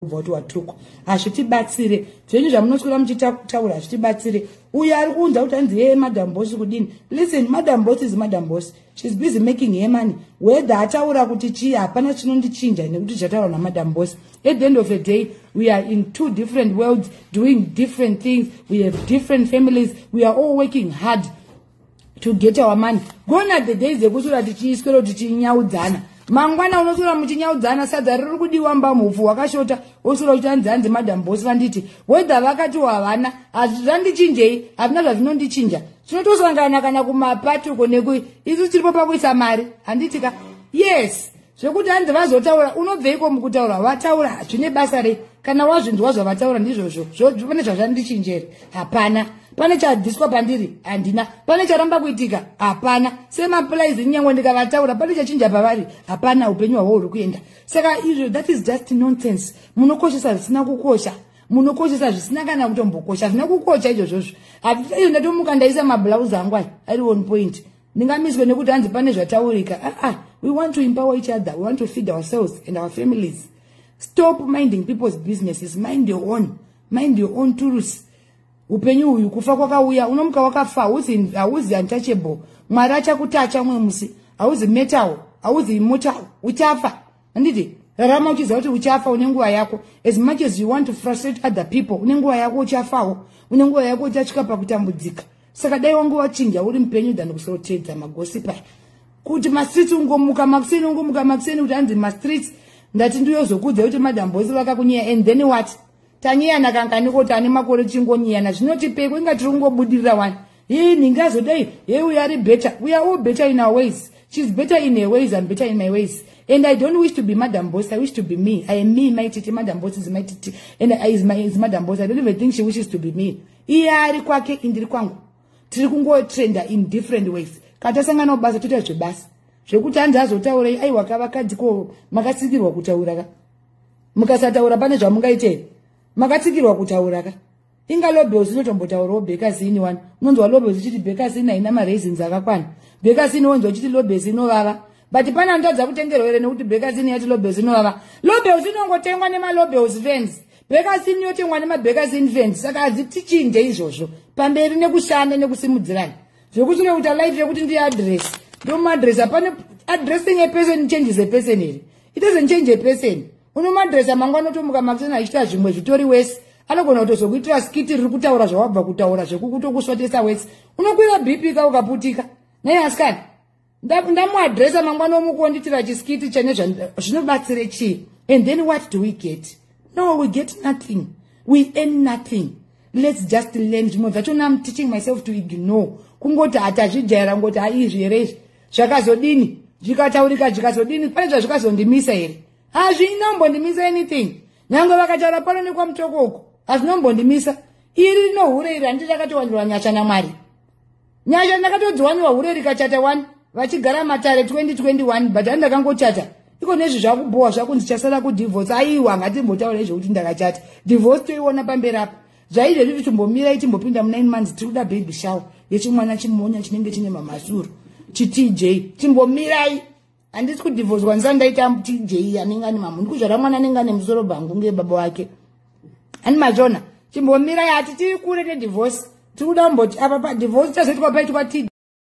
voti watuko ashitibatsire zvenyu zvamunoswera muchitaura ashitibatsire uyo ari kuunza kuti anzi yeye madam boss kudini. Listen, madam boss is madam boss, she's busy making her money. Whether ataura kuti chii hapana chinondichinja nekuti chataura na madam boss. At the end of the day, we are in two different worlds doing different things. We have different families. We are all working hard to get our money. Gone are the days ekusura tichiiswero tichinyaudzana. Mangwana unosura muchinyaudzana sadza riri kudiwa mbamufu wakashota osura uchanzanzi madam boss vanditi whether vakati wavana azvandichinjei havina zvavinondichinja tinotosangana kana kumapatuko neku isu tiripo pakuisa mari handitika yes zvekuti hanzi vazotaura unobveiko mukutaura vataura zvine basa rei kana wazvinzwa zvavataura ndizvozvo pane zvazvandichinjeri hapana pane chadhiswa pandiri handina pane charamba kuitika hapana semapulaizi nyangwe ndikavataura pane chachinja pavari hapana upenyu hwavo huri kuenda saka izvo that is just nonsense munokoshesa zvisina kukosha munokoshesa zvisina kana kutombokosha zvina kukosha izvozvozvo hatitaiyo ndatomuka ndaisa mabhulauzi angu ari on point ndingamiswe nekuti hanzi pane zvataurika we want to empower each other, we want to feed ourselves and our families. Stop minding people's businesses, mind your own truths. Upenyu uyu kufa kwakauya unomuka wakafa hauzi untouchable. Mwari achakutacha mwe musi hauzi metal hauzi immortal uchafa anditi rarama uchiziva kuti uchafa une nguva yako. As much as you want to frustrate other people une nguva yako uchafawo une nguva yako uchasvika pakutambudzika. Saka dai wangu wachinja uri mupenyu than kusorotedza magosipa kuti ma-streets ungomuka makuseni kuti hanzi ma-streets ndati ndiyozokudza kuti madam boss vakakunyeya and then what tanyeyana kanganiko tane makore chingonyeyana zvinotipeko inga tiri kungobudirira wani yei ningazodai yei we are better, we are all better in our ways. She's better in her ways, I'm better in my ways, and I don't wish to be madam boss, I wish to be me. I am me, my titi. Madam boss is my titi and is madam boss. I don't even think she wishes to be me. Iari kwake indiri kwangu tiri kungotrenda in different ways. Katasangana basa tuta zvebasa zvekuti hanzi azotaura aiwa kavakadziko makatsikirwa kutaura ka mukasataura pane zvamungaite makatsikirwa kutaura ka inga lobels inotombotaurawo bekazini wani unonzwa lobels chiti bekazini haina mareasons akakwana bekazini wonzwa chiti lobels inovava but pana ndadza kutengerwa here nekuti bekazini yati lobels inovava lobels inongotengwa nemalobels fans bekazini yotengwa nemabekazini fans saka hadzitichinje izvozvo pamberi nekushanda nekusimudzirana zvekuti unoita life yekuti ndi address ndo address apane addressing a person changes a person here. It doesn't change a person. Unomadressa mangwana tomuka makusena achita zvimwe zvitori wese anogona kutozokuitira skiti riri kutaura zvawabva kutaura zvekukutokuswatesa wese unokwira bp ka ukaputika naye asikani ndamuadressa mangwana omukonditira chiskiti chene zvinobatsire chii and then what do we get? No, we get nothing, we earn nothing. Let's just learn zvimwe zvachona. I'm teaching myself to ignore kungoti hatazvijaira ngoti haizvi here zvakazodini zvikataurika zvikazodini pane zvazvikazondimisa here hazvinombondimisa anything nyange vakataura pano nekwamutokoko hazvinombondimisa iri rinohure iri handiti rakatowanirwa nyasha namwari nyasha ndakatodziwaniwa hure rikachata 1 vachigara matare 2021 but handakangochata iko nezvi zvakubohwa zvakunzi chasara kudivorce aiwa ngatimbotaura nezvekuti ndakachata divorce toiona pamberi apa zvaizvo zviti timbomirai timbopinda mu9 months tiri kuda baby shower yechimwana chimonya chinenge chine mamasuro chitj timbomirai handisi kudivorcwa ndisandaita tj anenge ane mamunhu kuzvara mwana anenge ane musoro bhangu ngebaba wake ani machona timbomirai hati tiri kure nedivorce tiri kuda kumboti apa padivorce chazoitwa paitwa tj